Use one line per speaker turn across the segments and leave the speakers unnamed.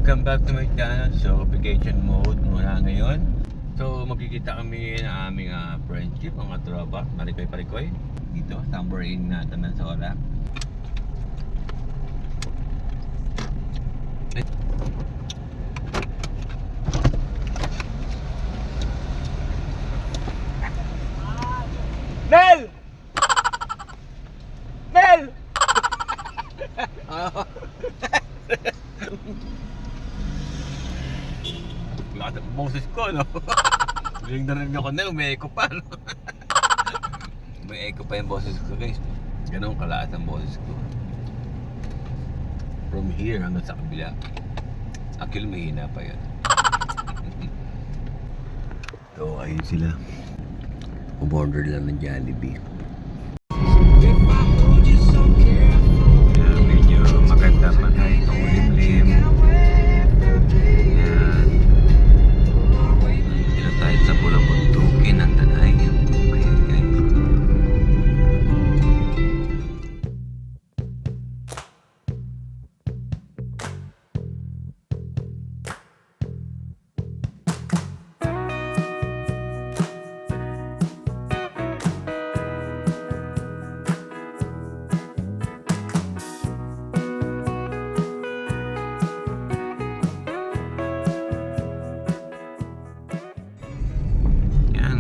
Welcome back to my channel. So, vacation mode muna ngayon. So, magkikita kami ng aming friendship, mga tropa, parikoy-parikoy. Dito, tambourine na Tanan sa Ora. Mel! Mel! Lakas ang boses ko, no? Galing na rin ako na, may echo pa, no? May echo pa yung boses ko, guys. Ganun kalakas ang boses ko. From here hanggang sa kabila. Actually, mahina pa yun. So, ayun sila. Umorder lang ng Jollibee. Yan, medyo maganda pa na itong limlim. Yan. Dito tayo sa pulang buntukin ng Tanay. Ayan, guys.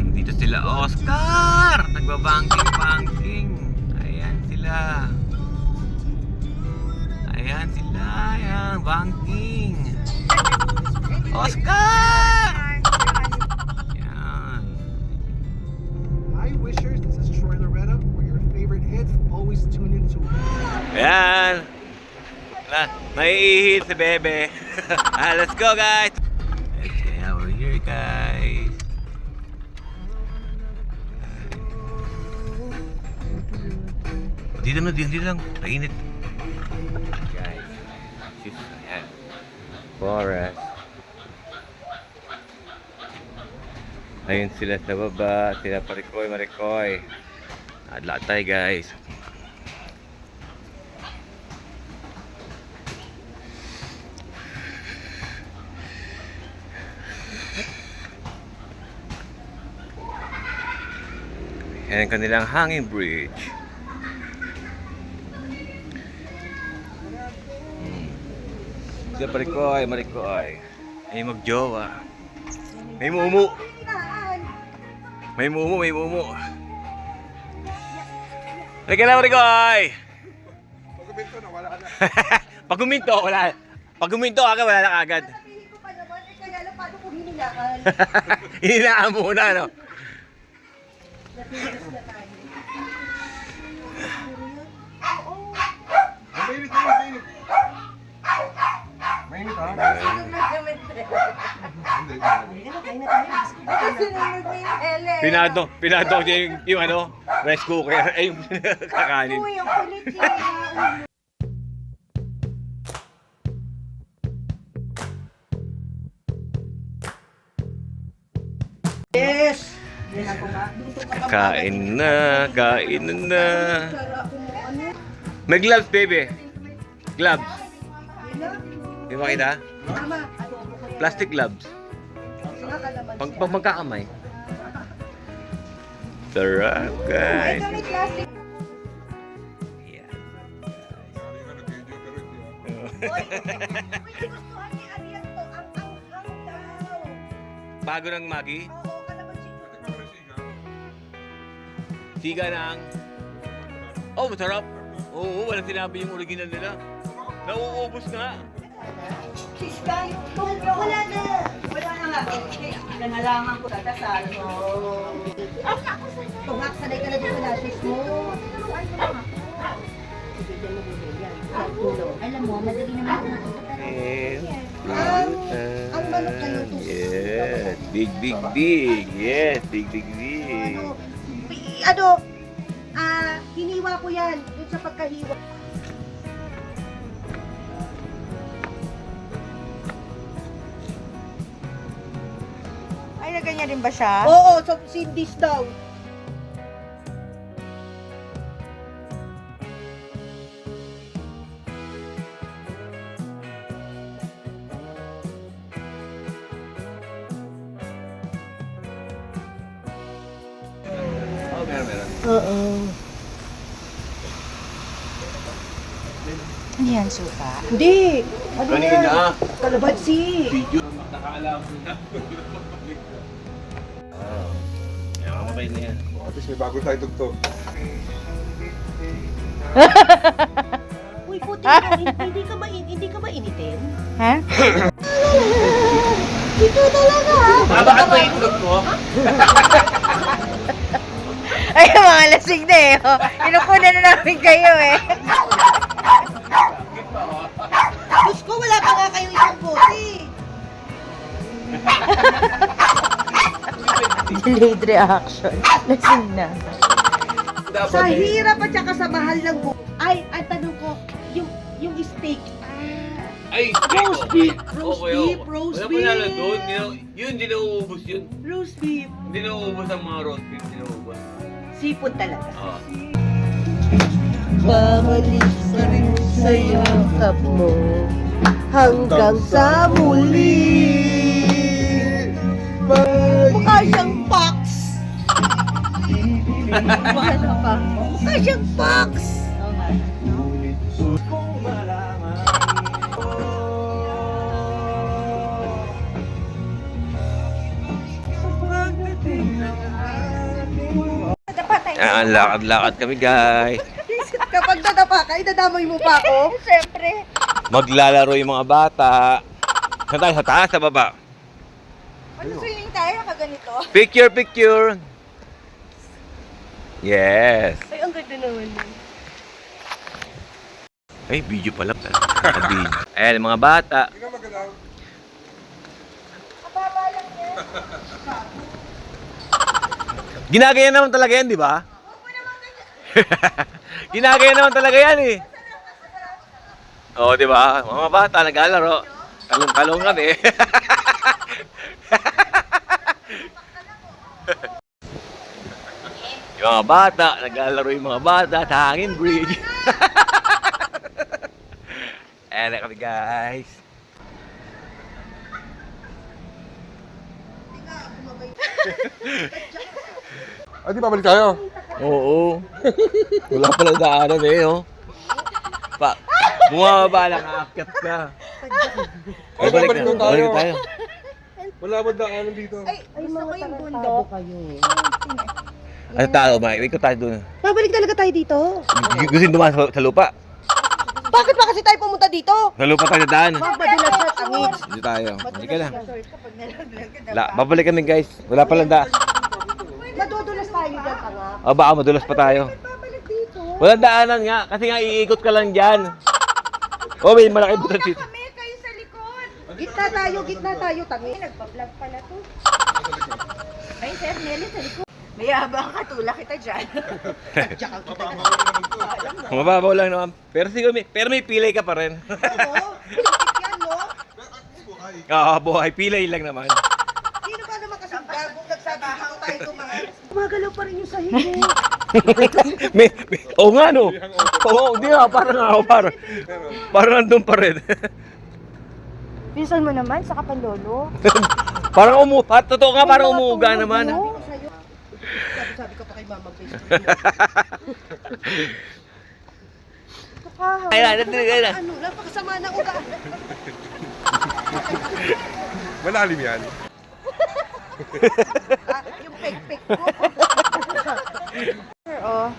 Dito sila Oscar! Nagbabangking-bangking. Ayan sila. Ayan sila. Ayan, banking. Oscar! Ayan.
Hi Wishers, this is Troy Loretta for your favorite hits. Always tune in to
Ayan. Naiihit si Bebe. Let's go, guys. Okay, we're here, guys. Dito lang. Mainit. Guys. Ayan. Forest. Ayun sila sa baba. Sila parikoy-marikoy. Adla tayo, guys. Ayan ang kanilang hanging bridge. Sila parikoy-marikoy. Ay magjowa. May mumu. May mumu. Halika na, marikoy!
Pag-uminto na, wala na.
Pag huminto ka, wala na agad.
Sabihin ko pa naman, kaya lang paano kung hinilaan?
Hininaan muna, no?
Napilis na tayo. Oo.
Mainit. Mainit ha?
Sinunod naman tayo. Ako sinunod mo yung ele.
Pinado niya yung ano, rice cooker, ay yung kakanin.
Uy, ang kulit niya. Yes!
Kain na. May gloves, baby. Gloves. Di ba kita? Plastic gloves. Pag magkakamay. Sarap, guys. Yeah. Bago ng Maggi. Siga ng... Oh, masarap. Oo, walang sinabi yung original nila. Nauubos nga.
Wala na. Wala na nga. Nangalaman ko tatasal mo. Tungak, sanay ka na dito sa lashes mo. Alam mo, madali naman ito. Ang manok na luto.
Yes. Big. Yes, big.
Hiniwa ko yan. Doon sa pagkahiwa.
Ay, na ganyan din ba siya?
Oo, so sindis daw.
Oo. Ano yan, suka?
Hindi. Ano yan?
Kanina.
Kalabatsi.
Video. Nakaalam ko na. Yan, mamabay na yan.
At least may bago tayo tugtog.
Uy, puti ka. Hindi ka ba initin?
Ha? Ito talaga.
Bakit ba itlog mo?
Ay, mga lasing na eh. Oh. Inukunan na namin kayo eh.
Diyos ko, wala pa nga kayong isang puti.
Delayed reaction. Lasing na.
Sa hirap at saka sa mahal ng Ay, ang tanong ko, yung steak.
Ay,
Roast beef, roast beef, roast
Wala
beef.
pa nala doon. Yun, hindi nauubos yun.
Roast beef.
Hindi nauubos ang mga roast beef. Hindi nauubos.
Seafood talaga.
Ah.
Babalik sa yakap mo hanggang sa muli. Mukha siyang fox. Mukha siyang fox.
Lakad-lakad kami, guys.
Kapag nadapa ka, idadamay mo pa ako.
Siyempre.
Maglalaro yung mga bata. Saan tayo? Sa taas, sa baba?
Ano swimming tayo? Nakaganito.
Picture, picture. Yes.
Ay, ang ganda naman din.
Ay, video pala. Video. Ayan, mga bata.
Hindi ka magalaw.
Ginagaya naman talaga yan, di ba? Ginagaya naman talaga yan eh. Oo, di ba? Mga bata, naglalaro. Talong-talong kami. Yung mga bata, naglalaro yung mga bata sa hangin bridge. Ayan na kami, guys.
Ah, di babalik tayo.
Oo. Wala pala daanan eh, oh. Bumababa lang, aakyat ka. Ay, balik
Babalik
na.
na tayo.
Balik tayo.
Wala ba daanan dito?
Gusto ko yung bundok.
Ano tao, Mike? Ikot tayo doon.
Babalik talaga tayo dito.
Gusto yung dumaan sa lupa.
Bakit ba kasi tayo pumunta dito?
Sa lupa tayo daan.
Madulas sa tangis.
Dito tayo. Hindi ka na. Babalik kami, guys. Wala palang daan.
Madudulas tayo dyan, tanga.
O, baka madulas pa tayo.
Babalik dito.
Walang daanan nga. Kasi nga, iikot ka lang dyan. Oh, may malaki butas dito.
Kayo sa likod.
Gitna tayo, tangi.
Nagpa-vlog pala to. Ay, Sir Nelly, sa likod. Mayabang ka, tula kita dyan.
Mababaw lang naman. Pero siguro may pilay ka pa rin.
Oo, yan, no?
Oo, buhay. Pilay lang naman.
Sino ba naman kasi gagong nagsabi dito tayo tumaan? Gumagalaw pa rin yung sahig mo.
Oo nga, no? Oo, hindi nga. Parang nandun pa rin.
Pinsan mo naman sa Kapandolo.
Parang totoo nga, parang umuuga naman.
Sa'yo. Sabi ko pa kay Mama Grace.
Ayan, ayan.
Ano, napakasama na uga.
Malalim yan.
Yung pek-pek ko.
Oh.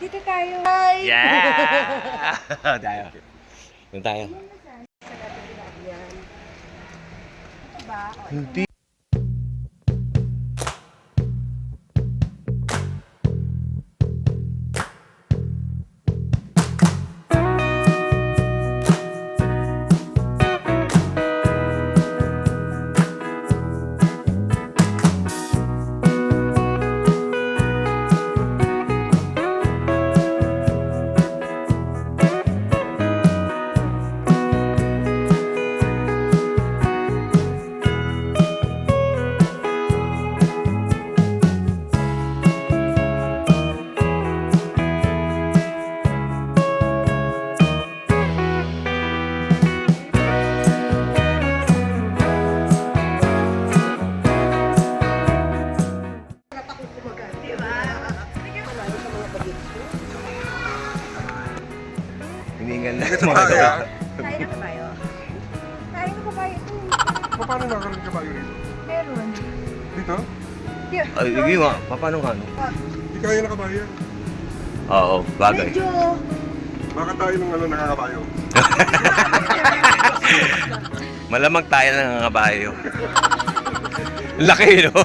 Dito tayo.
Yeah! Tayo. Doon tayo. Hindi.
Kaya,
Tayo na kabayo. Tayo na kabayo.
paano nakakaroon ng kabayo rito?
Meron.
Dito?
Ay, sige nga. Paano nga? No?
Hindi kaya na kabayo.
Oo, bagay.
Medyo,
Baka tayo ng nakakabayo.
Malamang tayo na nangangabayo. Laki, no?